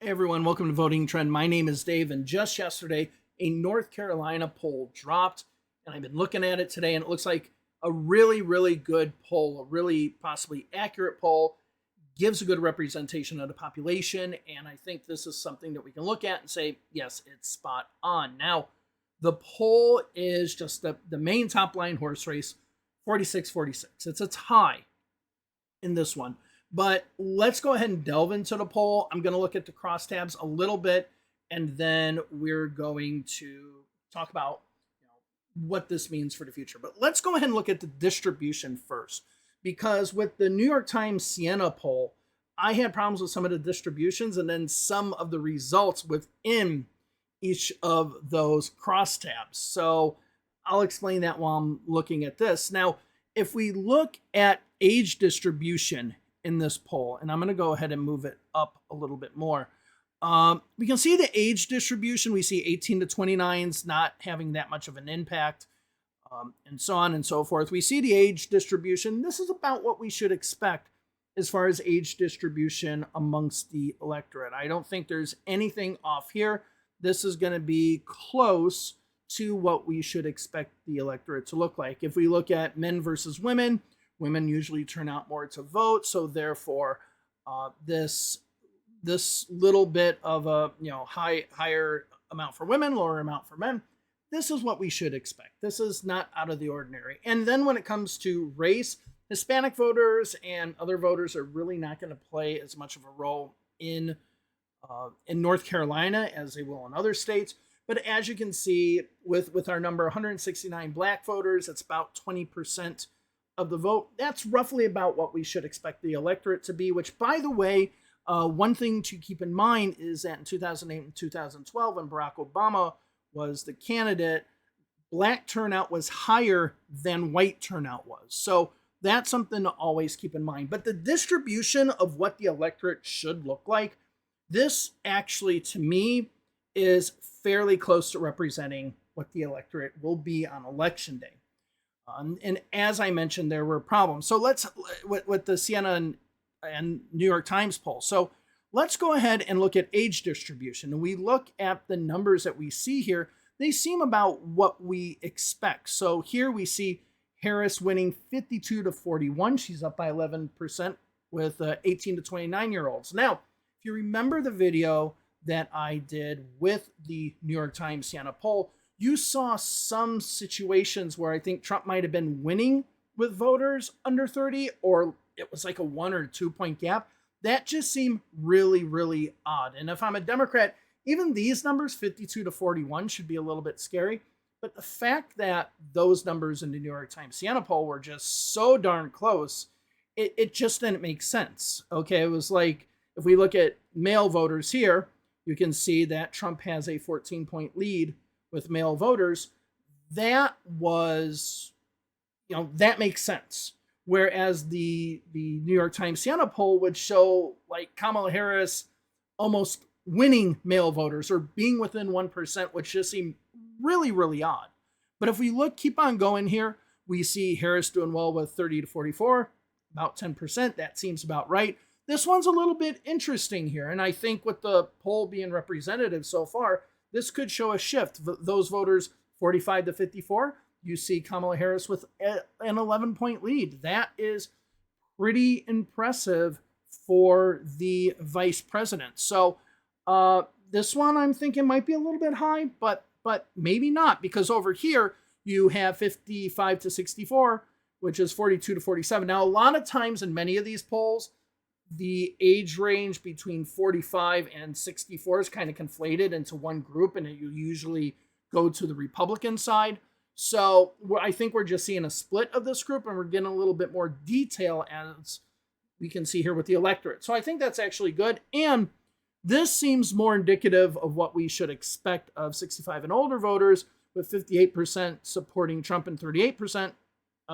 Hey everyone, welcome to Voting Trend. My name is Dave, and just yesterday, a North Carolina poll dropped, and I've been looking at it today, and it looks like a really good poll, a really possibly accurate poll, gives a good representation of the population, and I think this is something that we can look at and say, yes, it's spot on. Now, the poll is just the main top line horse race, 46-46. It's a tie in this one. But let's go ahead and delve into the poll. I'm going to look at the crosstabs a little bit, and then we're going to talk about what this means for the future. But let's go ahead and look at the distribution first, because with the New York Times Siena poll, I had problems with some of the distributions and then some of the results within each of those crosstabs. So I'll explain that while I'm looking at this. Now, if we look at age distribution in this poll, and I'm going to go ahead and move it up a little bit more. We can see the age distribution. We see 18 to 29s not having that much of an impact, and so on and so forth. We see the age distribution. This is about what we should expect as far as age distribution amongst the electorate. I don't think there's anything off here. This is going to be close to what we should expect the electorate to look like. If we look at men versus women, women usually turn out more to vote, so therefore, this little bit of a higher amount for women, lower amount for men. This is what we should expect. This is not out of the ordinary. And then when it comes to race, Hispanic voters and other voters are really not going to play as much of a role in North Carolina as they will in other states. But as you can see, with our number 169 black voters, it's about 20% of the vote. That's roughly about what we should expect the electorate to be, which, by the way, one thing to keep in mind is that in 2008 and 2012, when Barack Obama was the candidate, black turnout was higher than white turnout was. So that's something to always keep in mind. But the distribution of what the electorate should look like, this actually, to me, is fairly close to representing what the electorate will be on election day. And as I mentioned, there were problems. So let's, with the Siena and New York Times poll. So let's go ahead and look at age distribution. And we look at the numbers that we see here. They seem about what we expect. So here we see Harris winning 52 to 41. She's up by 11% with 18 to 29-year-olds. Now, if you remember the video that I did with the New York Times Siena poll, you saw some situations where I think Trump might have been winning with voters under 30, or it was like a 1 or 2 point gap. That just seemed really odd. And if I'm a Democrat, even these numbers, 52 to 41, should be a little bit scary. But the fact that those numbers in the New York Times Siena poll were just so darn close, it just didn't make sense. Okay, it was like, if we look at male voters here, you can see that Trump has a 14-point lead with male voters. That was, that makes sense. Whereas the New York Times Siena poll would show like Kamala Harris almost winning male voters or being within 1%, which just seemed really odd. But if we keep on going here, we see Harris doing well with 30 to 44, about 10%. That seems about right. This one's a little bit interesting here. And I think with the poll being representative so far, this could show a shift. Those voters 45 to 54, you see Kamala Harris with an 11-point lead. That is pretty impressive for the vice president. So this one I'm thinking might be a little bit high, but maybe not, because over here you have 55 to 64, which is 42 to 47. Now, a lot of times in many of these polls, the age range between 45 and 64 is kind of conflated into one group, and you usually go to the Republican side. So I think we're just seeing a split of this group, and we're getting a little bit more detail, as we can see here with the electorate. So I think that's actually good. And this seems more indicative of what we should expect of 65 and older voters, with 58% supporting Trump and 38%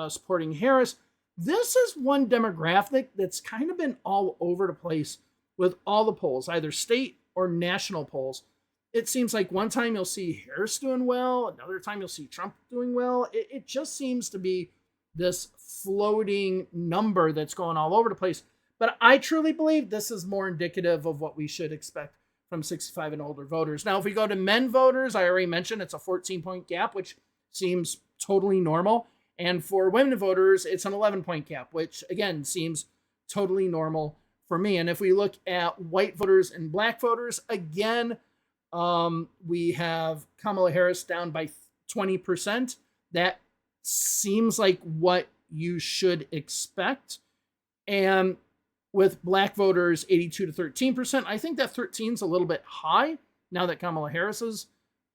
supporting Harris. This is one demographic that's kind of been all over the place with all the polls, either state or national polls. It seems like one time you'll see Harris doing well, another time you'll see Trump doing well. It just seems to be this floating number that's going all over the place. But I truly believe this is more indicative of what we should expect from 65 and older voters. Now, if we go to men voters, I already mentioned it's a 14-point gap, which seems totally normal. And for women voters, it's an 11-point gap, which again seems totally normal for me. And if we look at white voters and black voters, again, we have Kamala Harris down by 20%. That seems like what you should expect. And with black voters, 82 to 13%. I think that 13 is a little bit high now that Kamala Harris is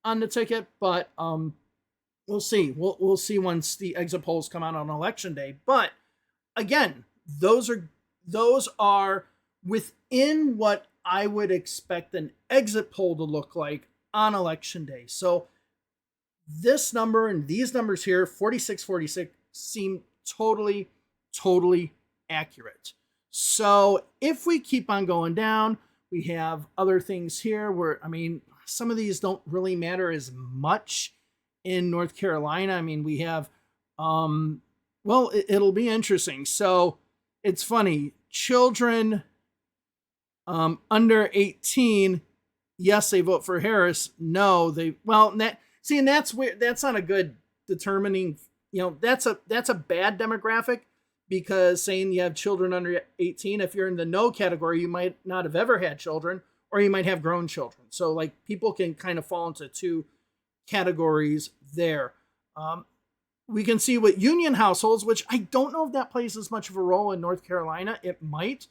on the ticket, but we'll see. We'll see once the exit polls come out on election day. But again, those are within what I would expect an exit poll to look like on election day. So this number and these numbers here, 46, seem totally accurate. So if we keep on going down, we have other things here where, I mean, some of these don't really matter as much in North Carolina. I mean, we have, well, it'll be interesting. So it's funny, children under 18, yes, they vote for Harris. No, and that's weird. That's not a good determining, that's a bad demographic, because saying you have children under 18, if you're in the no category, you might not have ever had children, or you might have grown children. So like people can kind of fall into two categories there. We can see with union households, which I don't know if that plays as much of a role in North Carolina. It might.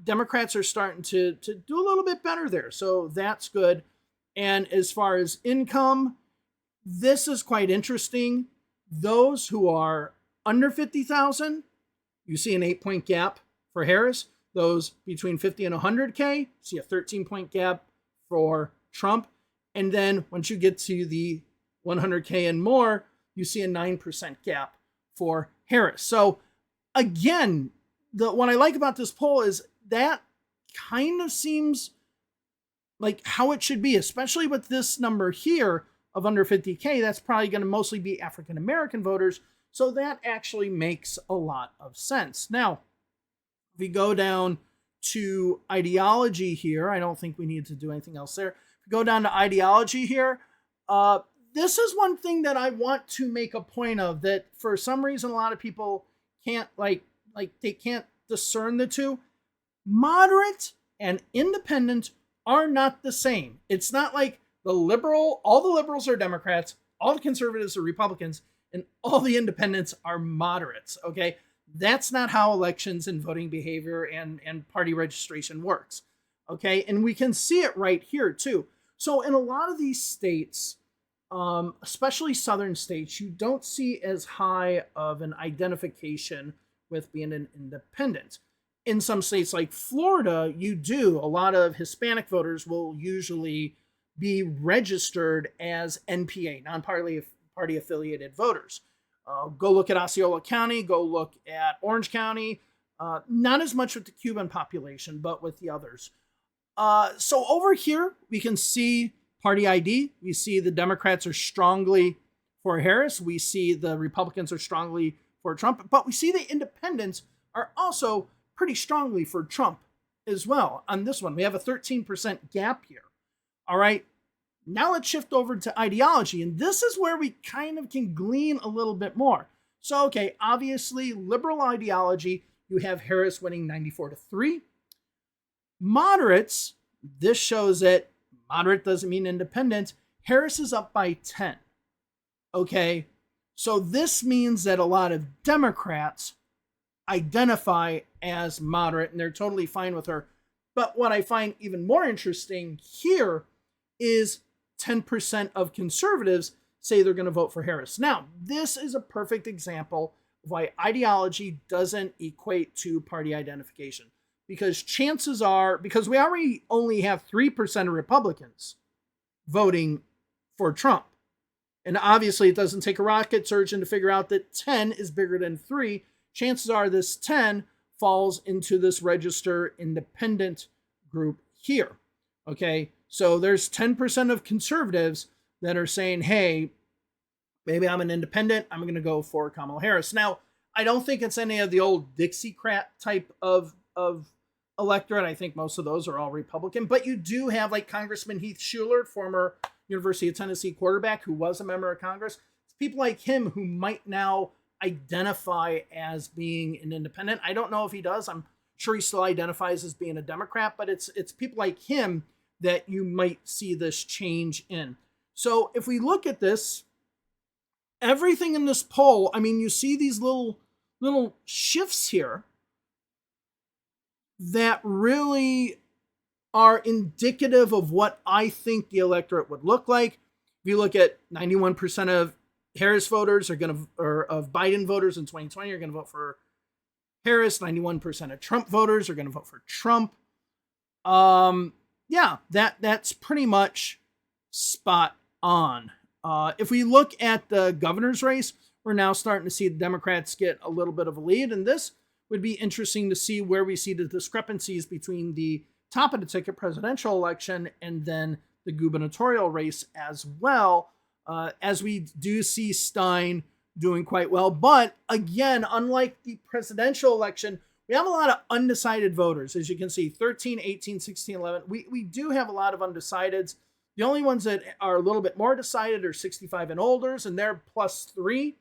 Democrats are starting to do a little bit better there. So that's good. And as far as income, this is quite interesting. Those who are under 50,000, you see an 8-point gap for Harris. Those between 50 and 100K, see a 13-point gap for Trump. And then once you get to the 100K and more, you see a 9% gap for Harris. So again, what I like about this poll is that kind of seems like how it should be, especially with this number here of under 50K. That's probably going to mostly be African-American voters. So that actually makes a lot of sense. Now, if we go down to ideology here, I don't think we need to do anything else there. If we go down to ideology here, this is one thing that I want to make a point of, that for some reason a lot of people can't like they can't discern the two. Moderate and independent are not the same. It's not like all the liberals are Democrats, all the conservatives are Republicans, and all the independents are moderates, okay? That's not how elections and voting behavior and party registration works, okay? And we can see it right here, too. So in a lot of these states, especially southern states, you don't see as high of an identification with being an independent. In some states like Florida, you do. A lot of Hispanic voters will usually be registered as NPA, non-party affiliated voters. Go look at Osceola County, go look at Orange County. Not as much with the Cuban population, but with the others. So over here, we can see party ID. We see the Democrats are strongly for Harris. We see the Republicans are strongly for Trump, but we see the independents are also pretty strongly for Trump as well. On this one, we have a 13% gap here. All right. Now let's shift over to ideology. And this is where we kind of can glean a little bit more. So, okay, obviously, liberal ideology, you have Harris winning 94-3. Moderates, this shows that moderate doesn't mean independent. Harris is up by 10. Okay, so this means that a lot of Democrats identify as moderate and they're totally fine with her. But what I find even more interesting here is 10% of conservatives say they're going to vote for Harris. Now, this is a perfect example of why ideology doesn't equate to party identification. Because chances are, because we already only have 3% of Republicans voting for Trump. And obviously it doesn't take a rocket surgeon to figure out that 10 is bigger than 3. Chances are this 10 falls into this register independent group here. Okay, so there's 10% of conservatives that are saying, hey, maybe I'm an independent, I'm going to go for Kamala Harris. Now, I don't think it's any of the old Dixiecrat type of electorate. I think most of those are all Republican, but you do have like Congressman Heath Shuler, former University of Tennessee quarterback who was a member of Congress. It's people like him who might now identify as being an independent. I don't know if he does. I'm sure he still identifies as being a Democrat, but it's people like him that you might see this change in. So if we look at this, everything in this poll, I mean, you see these little shifts here that really are indicative of what I think the electorate would look like. If you look at 91% of Harris voters are going to, or of Biden voters in 2020 are going to vote for Harris. 91% of Trump voters are going to vote for Trump. Yeah, that's pretty much spot on. If we look at the governor's race, we're now starting to see the Democrats get a little bit of a lead, and this would be interesting to see where we see the discrepancies between the top of the ticket presidential election and then the gubernatorial race as well, as we do see Stein doing quite well. But again, unlike the presidential election, we have a lot of undecided voters. As you can see, 13, 18, 16, 11. We do have a lot of undecideds. The only ones that are a little bit more decided are 65 and olders, and they're +3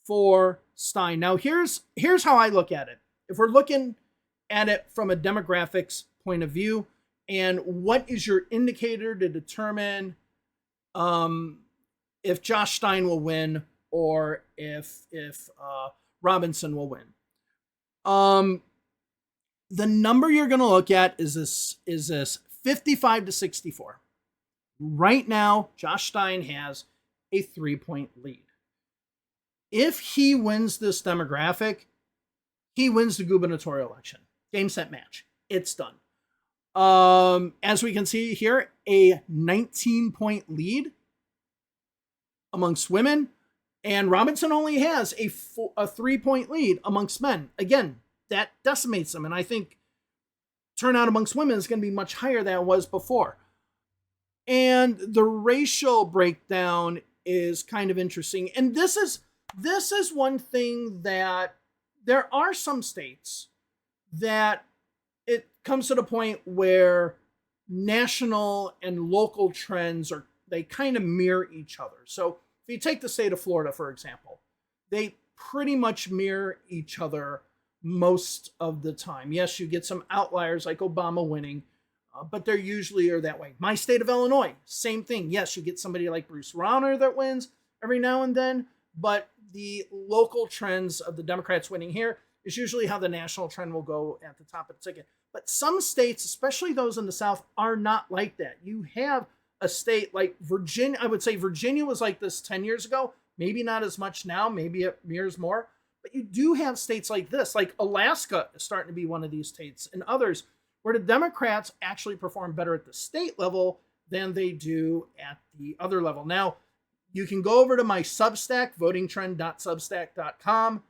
for Stein. Now, here's how I look at it. If we're looking at it from a demographics point of view, and what is your indicator to determine if Josh Stein will win or if Robinson will win? The number you're going to look at is this 55 to 64. Right now, Josh Stein has a 3-point lead. If he wins this demographic, he wins the gubernatorial election. Game, set, match. It's done. As we can see here, a 19-point lead amongst women, and Robinson only has a 3-point lead amongst men. Again, that decimates them, and I think turnout amongst women is going to be much higher than it was before. And the racial breakdown is kind of interesting. And this is one thing that there are some states that it comes to the point where national and local trends they kind of mirror each other. So if you take the state of Florida, for example, they pretty much mirror each other most of the time. Yes, you get some outliers like Obama winning, but they usually are that way. My state of Illinois, same thing. Yes, you get somebody like Bruce Rauner that wins every now and then, but the local trends of the Democrats winning here is usually how the national trend will go at the top of the ticket. But some states, especially those in the South, are not like that. You have a state like Virginia. I would say Virginia was like this 10 years ago. Maybe not as much now. Maybe it mirrors more. But you do have states like this, like Alaska is starting to be one of these states, and others where the Democrats actually perform better at the state level than they do at the other level. Now, you can go over to my Substack, votingtrend.substack.com,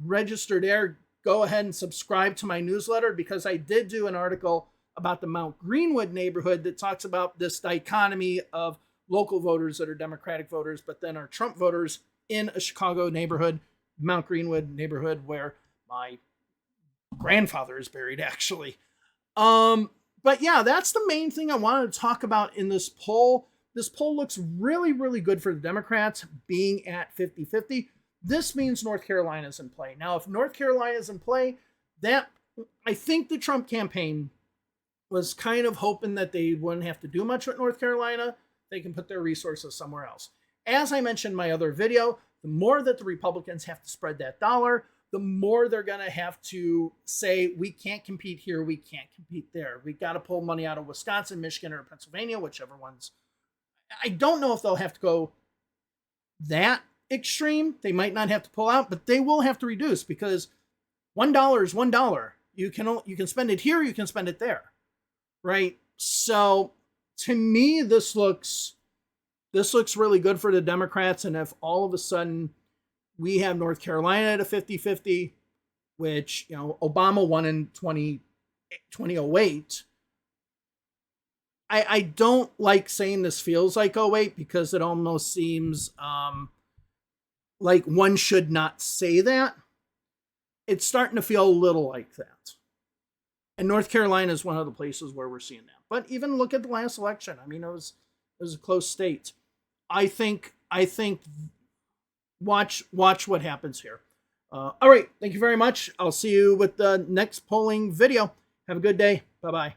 register there, go ahead and subscribe to my newsletter, because I did do an article about the Mount Greenwood neighborhood that talks about this dichotomy of local voters that are Democratic voters, but then are Trump voters in a Chicago neighborhood, Mount Greenwood neighborhood, where my grandfather is buried, actually. But yeah, that's the main thing I wanted to talk about in this poll. This poll looks really, really good for the Democrats being at 50-50. This means North Carolina is in play. Now, if North Carolina is in play, I think the Trump campaign was kind of hoping that they wouldn't have to do much with North Carolina. They can put their resources somewhere else. As I mentioned in my other video, the more that the Republicans have to spread that dollar, the more they're going to have to say, we can't compete here, we can't compete there. We got to pull money out of Wisconsin, Michigan, or Pennsylvania, whichever ones. I don't know if they'll have to go that extreme. They might not have to pull out, but they will have to reduce, because $1 is $1. You can spend it here, you can spend it there, right? So to me, this looks really good for the Democrats. And if all of a sudden we have North Carolina at a 50-50, which, Obama won in 2008. I don't like saying this feels like 08, because it almost seems like one should not say that. It's starting to feel a little like that. And North Carolina is one of the places where we're seeing that. But even look at the last election. I mean, it was a close state. I think watch what happens here. All right, thank you very much. I'll see you with the next polling video. Have a good day. Bye bye.